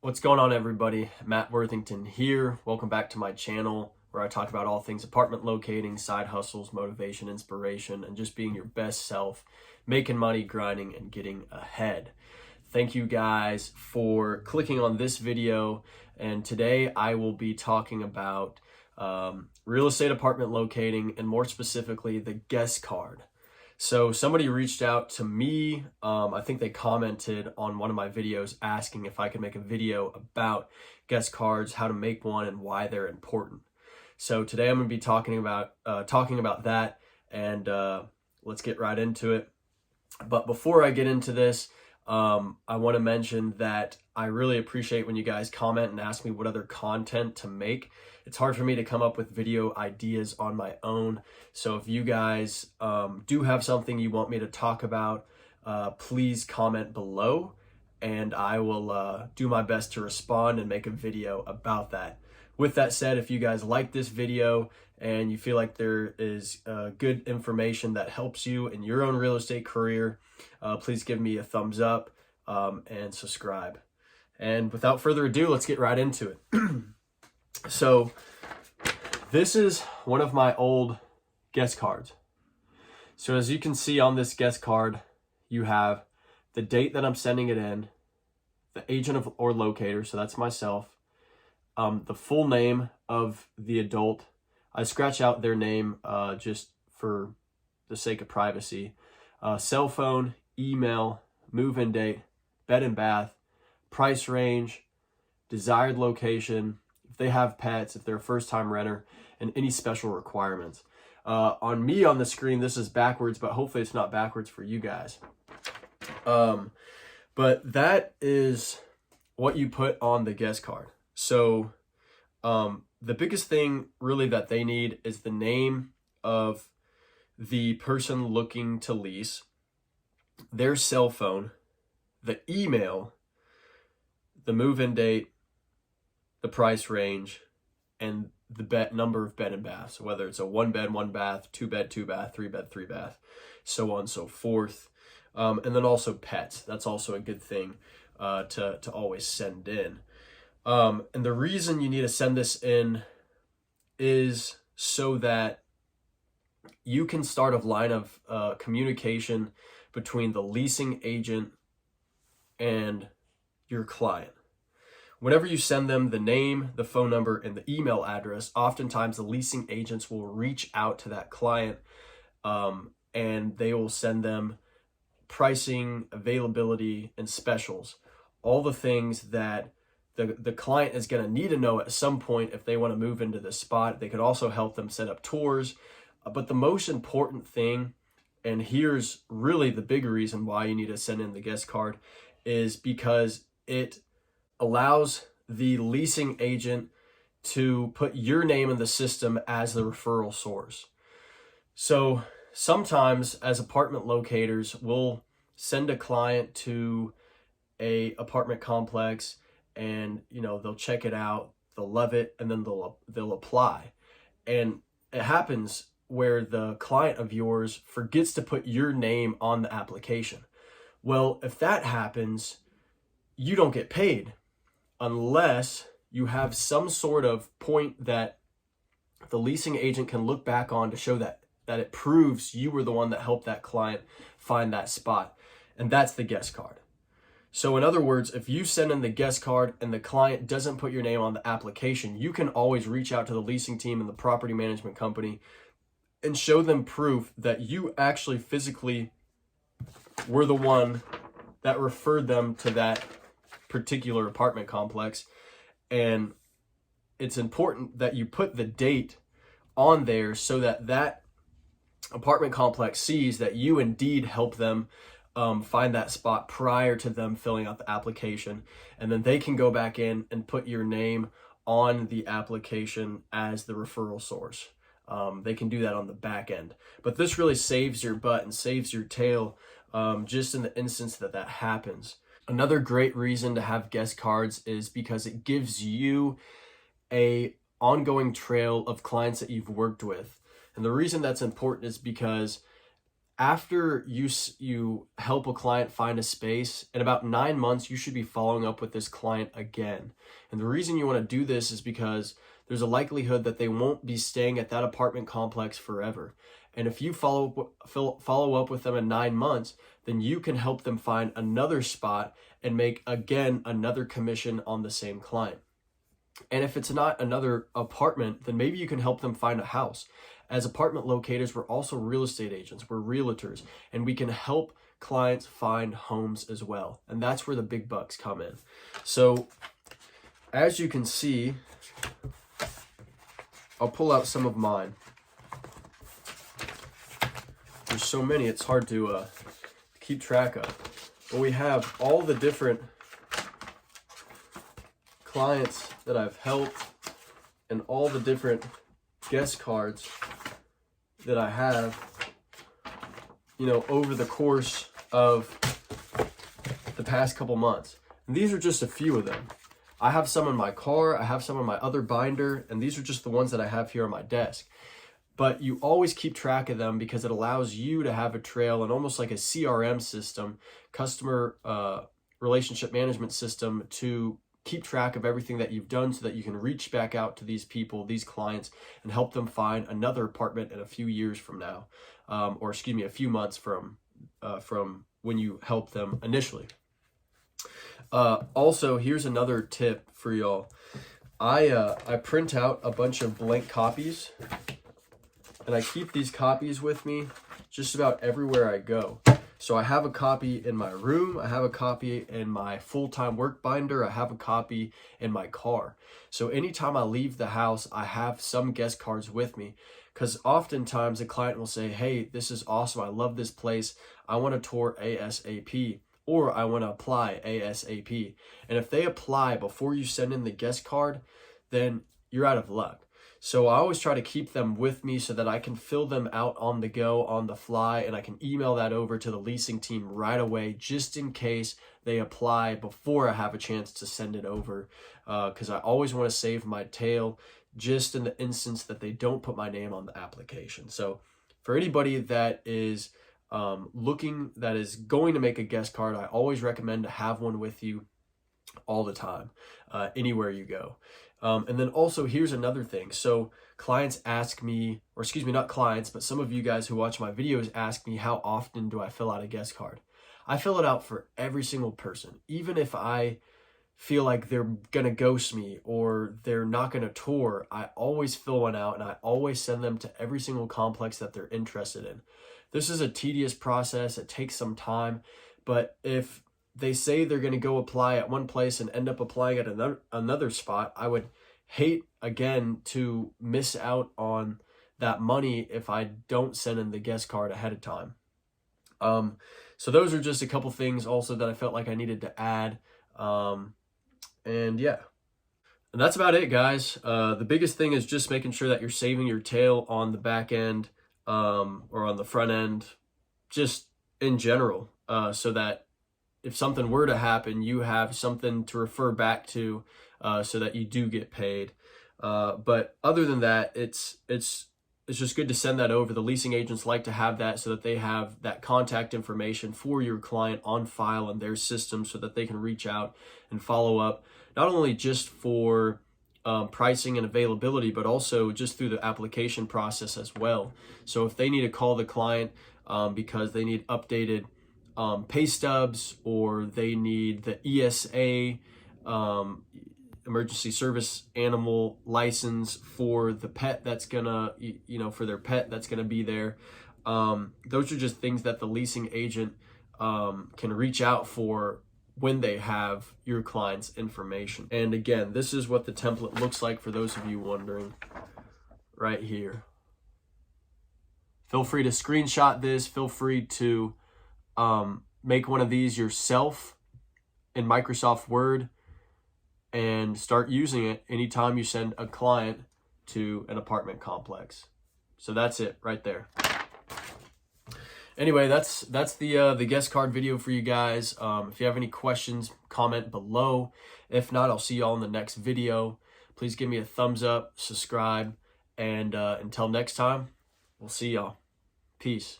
What's going on, everybody? Matt Worthington here. Welcome back to my channel where I talk about all things apartment locating, side hustles, motivation, inspiration, and just being your best self, making money, grinding, and getting ahead. Thank you guys for clicking on this video. And today I will be talking about real estate apartment locating, and more specifically, the guest card. So somebody reached out to me, I think they commented on one of my videos asking if I could make a video about guest cards, how to make one, and why they're important. So today I'm going to be talking about that, and let's get right into it. But before I get into this, I want to mention that I really appreciate when you guys comment and ask me what other content to make. It's hard for me to come up with video ideas on my own. So if you guys do have something you want me to talk about, please comment below, and I will do my best to respond and make a video about that. With that said, if you guys like this video and you feel like there is good information that helps you in your own real estate career, please give me a thumbs up and subscribe. And without further ado, let's get right into it. So this is one of my old guest cards. So as you can see on this guest card, you have the date that I'm sending it in, the agent or locator, so that's myself, the full name of the adult. I scratch out their name just for the sake of privacy. Cell phone, email, move-in date, bed and bath, price range, desired location, if they have pets, if they're a first-time renter, and any special requirements. On me on the screen, this is backwards, but hopefully it's not backwards for you guys. But that is what you put on the guest card. So the biggest thing really that they need is the name of the person looking to lease, their cell phone, the email, the move-in date, the price range, and the number of bed and baths, so whether it's a 1-bed, 1-bath, 2-bed, 2-bath, 3-bed, 3-bath, so on and so forth. And then also pets. That's also a good thing to always send in. And the reason you need to send this in is so that you can start a line of communication between the leasing agent and your client. Whenever you send them the name, the phone number, and the email address, oftentimes the leasing agents will reach out to that client and they will send them pricing, availability, and specials. All the things that the client is going to need to know at some point if they want to move into this spot. They could also help them set up tours. But the most important thing, and here's really the big reason why you need to send in the guest card, is because it allows the leasing agent to put your name in the system as the referral source. So sometimes as apartment locators, we'll send a client to a apartment complex and they'll check it out, they'll love it, and then they'll apply. And it happens where the client of yours forgets to put your name on the application. Well, if that happens, you don't get paid unless you have some sort of point that the leasing agent can look back on to show that it proves you were the one that helped that client find that spot. And that's the guest card. So in other words, if you send in the guest card and the client doesn't put your name on the application, you can always reach out to the leasing team and the property management company and show them proof that you actually physically were the one that referred them to that particular apartment complex. And it's important that you put the date on there so that that apartment complex sees that you indeed helped them find that spot prior to them filling out the application, and then they can go back in and put your name on the application as the referral source. They can do that on the back end, but this really saves your butt and saves your tail just in the instance that happens. Another great reason to have guest cards is because it gives you a ongoing trail of clients that you've worked with. And the reason that's important is because after you help a client find a space, in about 9 months, you should be following up with this client again. And the reason you want to do this is because there's a likelihood that they won't be staying at that apartment complex forever. And if you follow up with them in 9 months, then you can help them find another spot and make, again, another commission on the same client. And if it's not another apartment, then maybe you can help them find a house. As apartment locators, we're also real estate agents, we're realtors, and we can help clients find homes as well. And that's where the big bucks come in. So as you can see, I'll pull out some of mine. There's so many, it's hard to keep track of. But we have all the different clients that I've helped and all the different guest cards that I have, over the course of the past couple months. And these are just a few of them. I have some in my car, I have some in my other binder, and these are just the ones that I have here on my desk. But you always keep track of them because it allows you to have a trail and almost like a CRM system, customer relationship management system, to keep track of everything that you've done so that you can reach back out to these people, these clients, and help them find another apartment in a few years from now, a few months from when you help them initially. Also, here's another tip for y'all. I print out a bunch of blank copies, and I keep these copies with me just about everywhere I go. So I have a copy in my room, I have a copy in my full-time work binder, I have a copy in my car. So anytime I leave the house, I have some guest cards with me, because oftentimes a client will say, hey, this is awesome, I love this place, I want to tour ASAP, or I want to apply ASAP. And if they apply before you send in the guest card, then you're out of luck. So I always try to keep them with me so that I can fill them out on the go, on the fly, and I can email that over to the leasing team right away, just in case they apply before I have a chance to send it over. Because I always want to save my tail just in the instance that they don't put my name on the application. So for anybody that is that is going to make a guest card, I always recommend to have one with you all the time, anywhere you go. And then also, here's another thing. So clients ask me, or excuse me, not clients, but some of you guys who watch my videos ask me, how often do I fill out a guest card? I fill it out for every single person. Even if I feel like they're going to ghost me or they're not going to tour, I always fill one out and I always send them to every single complex that they're interested in. This is a tedious process. It takes some time, but if they say they're going to go apply at one place and end up applying at another spot, I would hate, again, to miss out on that money if I don't send in the guest card ahead of time. So those are just a couple things also that I felt like I needed to add. And yeah, and that's about it, guys. The biggest thing is just making sure that you're saving your tail on the back end, or on the front end, just in general, so that if something were to happen, you have something to refer back to, so that you do get paid. But other than that, it's just good to send that over. The leasing agents like to have that so that they have that contact information for your client on file in their system so that they can reach out and follow up, not only just for pricing and availability, but also just through the application process as well. So if they need to call the client because they need updated pay stubs, or they need the ESA, emergency service animal license for the pet that's gonna, for their pet that's gonna be there. Those are just things that the leasing agent can reach out for when they have your client's information. And again, this is what the template looks like for those of you wondering, right here. Feel free to screenshot this. Feel free to make one of these yourself in Microsoft Word and start using it anytime you send a client to an apartment complex. So that's it right there. Anyway, that's the guest card video for you guys. If you have any questions, comment below. If not, I'll see y'all in the next video. Please give me a thumbs up, subscribe, and until next time, we'll see y'all. Peace.